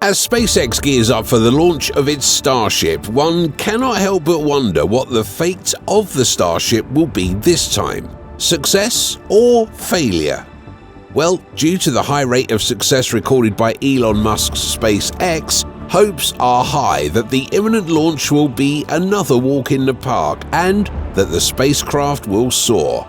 As SpaceX gears up for the launch of its Starship, one cannot help but wonder what the fate of the Starship will be this time. Success or failure? Well, due to the high rate of success recorded by Elon Musk's SpaceX, hopes are high that the imminent launch will be another walk in the park and that the spacecraft will soar.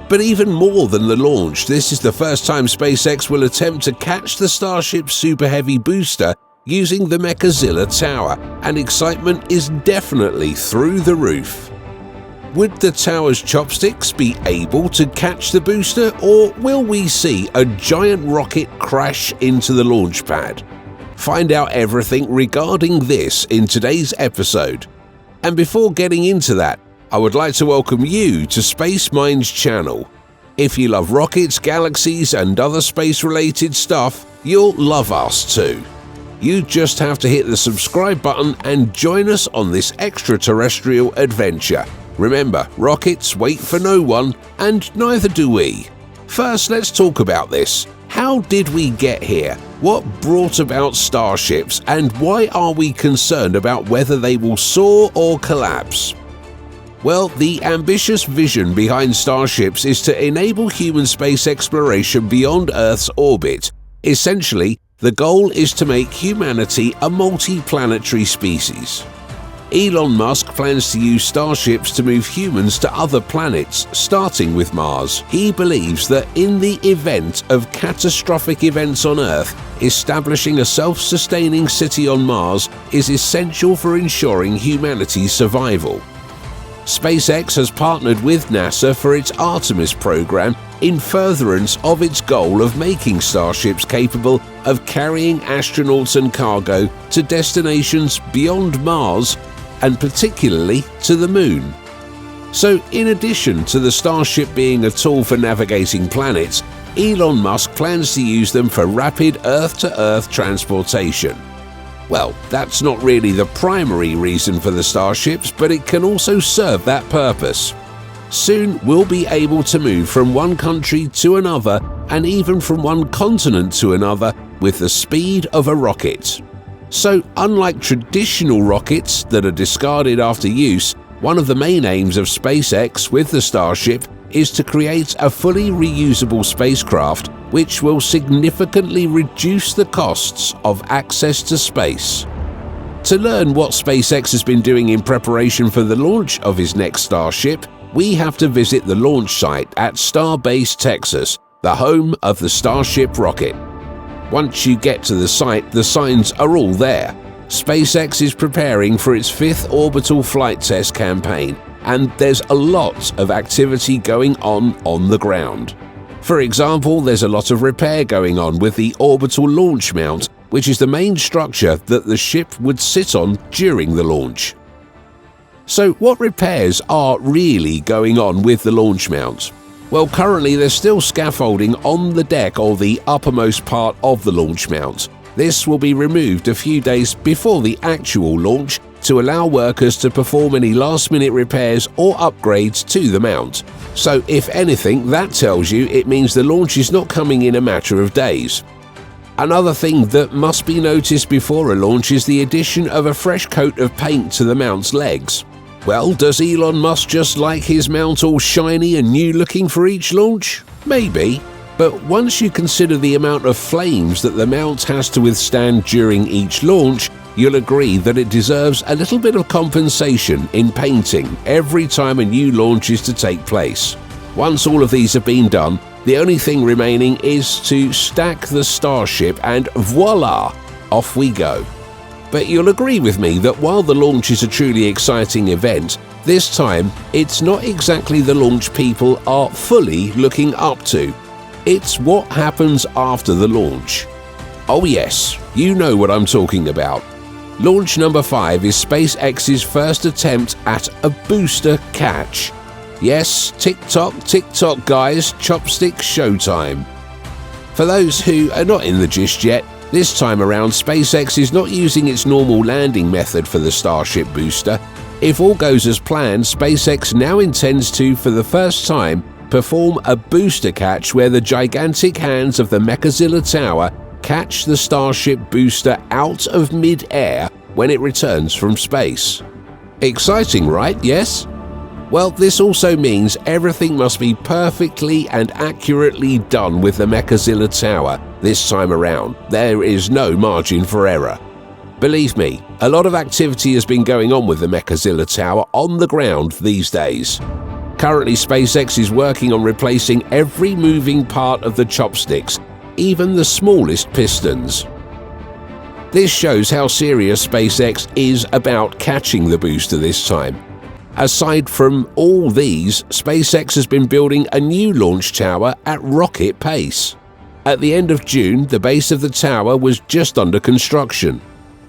But even more than the launch, this is the first time SpaceX will attempt to catch the Starship Super Heavy booster using the Mechazilla tower, and excitement is definitely through the roof. Would the tower's chopsticks be able to catch the booster, or will we see a giant rocket crash into the launch pad? Find out everything regarding this in today's episode. And before getting into that, I would like to welcome you to Space Mind's channel. If you love rockets, galaxies, and other space-related stuff, you'll love us too. You just have to hit the subscribe button and join us on this extraterrestrial adventure. Remember, rockets wait for no one, and neither do we. First, let's talk about this. How did we get here? What brought about starships, and why are we concerned about whether they will soar or collapse? Well, the ambitious vision behind starships is to enable human space exploration beyond Earth's orbit. Essentially, the goal is to make humanity a multi-planetary species. Elon Musk plans to use starships to move humans to other planets, starting with Mars. He believes that in the event of catastrophic events on Earth, establishing a self-sustaining city on Mars is essential for ensuring humanity's survival. SpaceX has partnered with NASA for its Artemis program in furtherance of its goal of making starships capable of carrying astronauts and cargo to destinations beyond Mars, and particularly to the Moon. So, in addition to the Starship being a tool for navigating planets, Elon Musk plans to use them for rapid Earth-to-Earth transportation. Well, that's not really the primary reason for the starships, but it can also serve that purpose. Soon we'll be able to move from one country to another, and even from one continent to another, with the speed of a rocket. So, unlike traditional rockets that are discarded after use, one of the main aims of SpaceX with the Starship is to create a fully reusable spacecraft which will significantly reduce the costs of access to space. To learn what SpaceX has been doing in preparation for the launch of his next Starship, we have to visit the launch site at Starbase, Texas, the home of the Starship rocket. Once you get to the site, the signs are all there. SpaceX is preparing for its 5th orbital flight test campaign, and there's a lot of activity going on the ground. For example, there's a lot of repair going on with the orbital launch mount, which is the main structure that the ship would sit on during the launch. So what repairs are really going on with the launch mount? Well, currently there's still scaffolding on the deck or the uppermost part of the launch mount. This will be removed a few days before the actual launch to allow workers to perform any last-minute repairs or upgrades to the mount. So if anything, that tells you it means the launch is not coming in a matter of days. Another thing that must be noticed before a launch is the addition of a fresh coat of paint to the mount's legs. Well, does Elon Musk just like his mount all shiny and new looking for each launch? Maybe. But once you consider the amount of flames that the mount has to withstand during each launch, you'll agree that it deserves a little bit of compensation in painting every time a new launch is to take place. Once all of these have been done, the only thing remaining is to stack the Starship, and voila, off we go. But you'll agree with me that while the launch is a truly exciting event, this time it's not exactly the launch people are fully looking up to. It's what happens after the launch. Oh yes, you know what I'm talking about. Launch number 5 is SpaceX's first attempt at a booster catch. Yes, tick-tock, guys, chopsticks showtime. For those who are not in the gist yet, this time around SpaceX is not using its normal landing method for the Starship booster. If all goes as planned, SpaceX now intends to, for the first time, perform a booster catch where the gigantic hands of the Mechazilla tower catch the Starship booster out of mid-air when it returns from space. Exciting, right? Yes? Well, this also means everything must be perfectly and accurately done with the Mechazilla tower this time around. There is no margin for error. Believe me, a lot of activity has been going on with the Mechazilla tower on the ground these days. Currently, SpaceX is working on replacing every moving part of the chopsticks, even the smallest pistons. This shows how serious SpaceX is about catching the booster this time. Aside from all these, SpaceX has been building a new launch tower at rocket pace. At the end of June, the base of the tower was just under construction.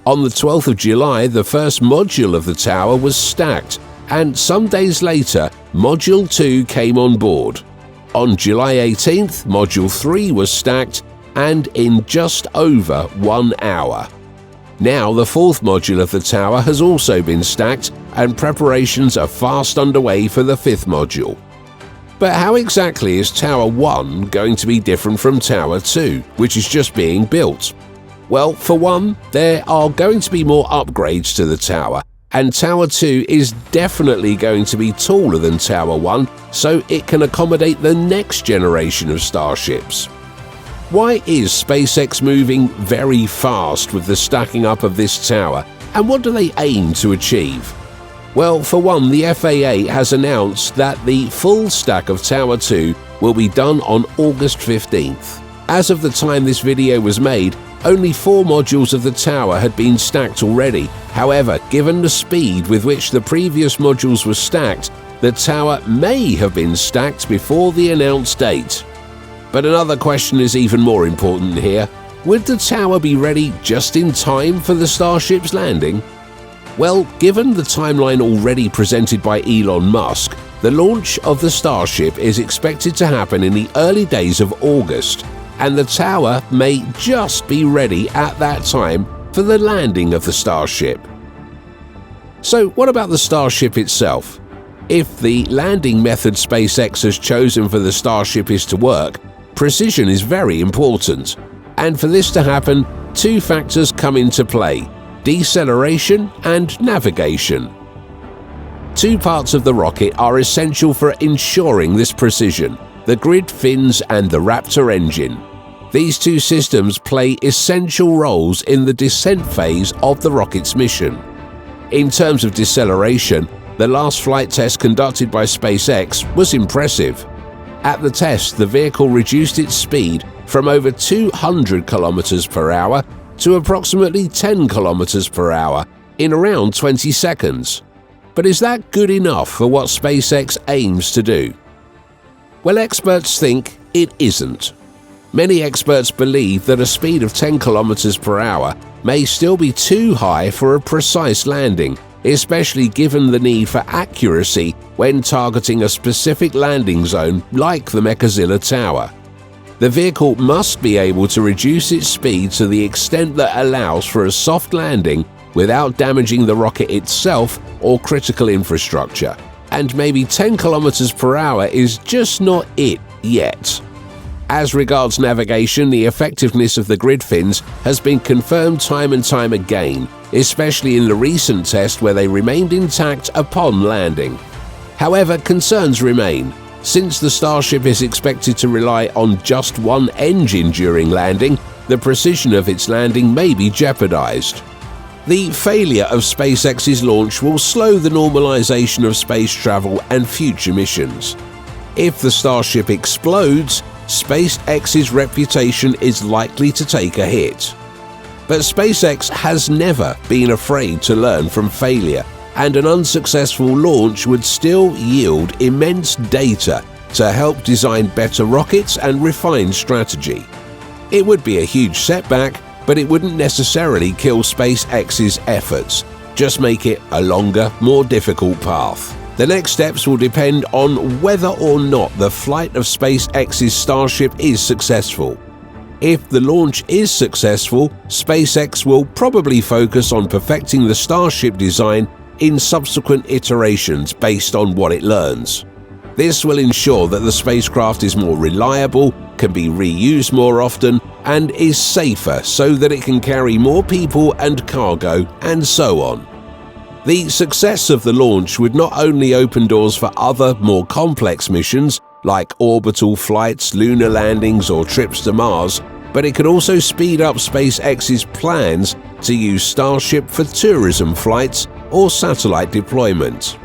On the 12th of July, the first module of the tower was stacked, and some days later, Module 2 came on board. On July 18th, Module 3 was stacked, and in just over 1 hour. Now the fourth module of the tower has also been stacked, and preparations are fast underway for the fifth module. But how exactly is Tower 1 going to be different from Tower 2, which is just being built? Well, for one, there are going to be more upgrades to the tower, and Tower 2 is definitely going to be taller than Tower 1, so it can accommodate the next generation of Starships. Why is SpaceX moving very fast with the stacking up of this tower, and what do they aim to achieve? Well, for one, the FAA has announced that the full stack of Tower 2 will be done on August 15th. As of the time this video was made, only 4 modules of the tower had been stacked already. However, given the speed with which the previous modules were stacked, the tower may have been stacked before the announced date. But another question is even more important here. Would the tower be ready just in time for the Starship's landing? Well, given the timeline already presented by Elon Musk, the launch of the Starship is expected to happen in the early days of August, and the tower may just be ready at that time for the landing of the Starship. So what about the Starship itself? If the landing method SpaceX has chosen for the Starship is to work, precision is very important. And for this to happen, 2 factors come into play: deceleration and navigation. 2 parts of the rocket are essential for ensuring this precision: the grid fins and the Raptor engine. These 2 systems play essential roles in the descent phase of the rocket's mission. In terms of deceleration, the last flight test conducted by SpaceX was impressive. At the test, the vehicle reduced its speed from over 200 km per hour to approximately 10 km per hour in around 20 seconds. But is that good enough for what SpaceX aims to do? Well, experts think it isn't. Many experts believe that a speed of 10 km per hour may still be too high for a precise landing, especially given the need for accuracy when targeting a specific landing zone like the Mechazilla tower. The vehicle must be able to reduce its speed to the extent that allows for a soft landing without damaging the rocket itself or critical infrastructure. And maybe 10 km per hour is just not it yet. As regards navigation, the effectiveness of the grid fins has been confirmed time and time again, especially in the recent test where they remained intact upon landing. However, concerns remain. Since the Starship is expected to rely on just one engine during landing, the precision of its landing may be jeopardized. The failure of SpaceX's launch will slow the normalization of space travel and future missions. If the Starship explodes, SpaceX's reputation is likely to take a hit. But SpaceX has never been afraid to learn from failure, and an unsuccessful launch would still yield immense data to help design better rockets and refine strategy. It would be a huge setback, but it wouldn't necessarily kill SpaceX's efforts, just make it a longer, more difficult path. The next steps will depend on whether or not the flight of SpaceX's Starship is successful. If the launch is successful, SpaceX will probably focus on perfecting the Starship design in subsequent iterations based on what it learns. This will ensure that the spacecraft is more reliable, can be reused more often, and is safer so that it can carry more people and cargo, and so on. The success of the launch would not only open doors for other, more complex missions, like orbital flights, lunar landings, or trips to Mars, but it could also speed up SpaceX's plans to use Starship for tourism flights or satellite deployment.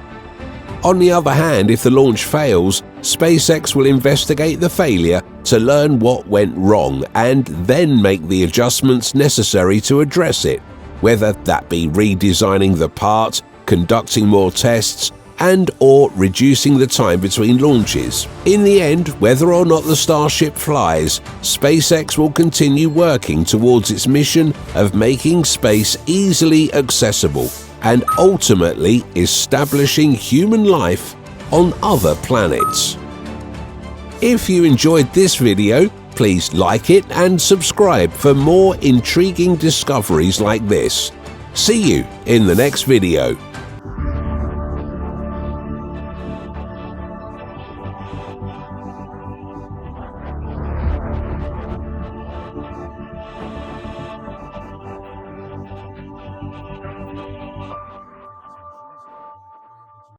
On the other hand, if the launch fails, SpaceX will investigate the failure to learn what went wrong and then make the adjustments necessary to address it, whether that be redesigning the part, conducting more tests, and/or reducing the time between launches. In the end, whether or not the Starship flies, SpaceX will continue working towards its mission of making space easily accessible and ultimately establishing human life on other planets. If you enjoyed this video, please like it and subscribe for more intriguing discoveries like this. See you in the next video.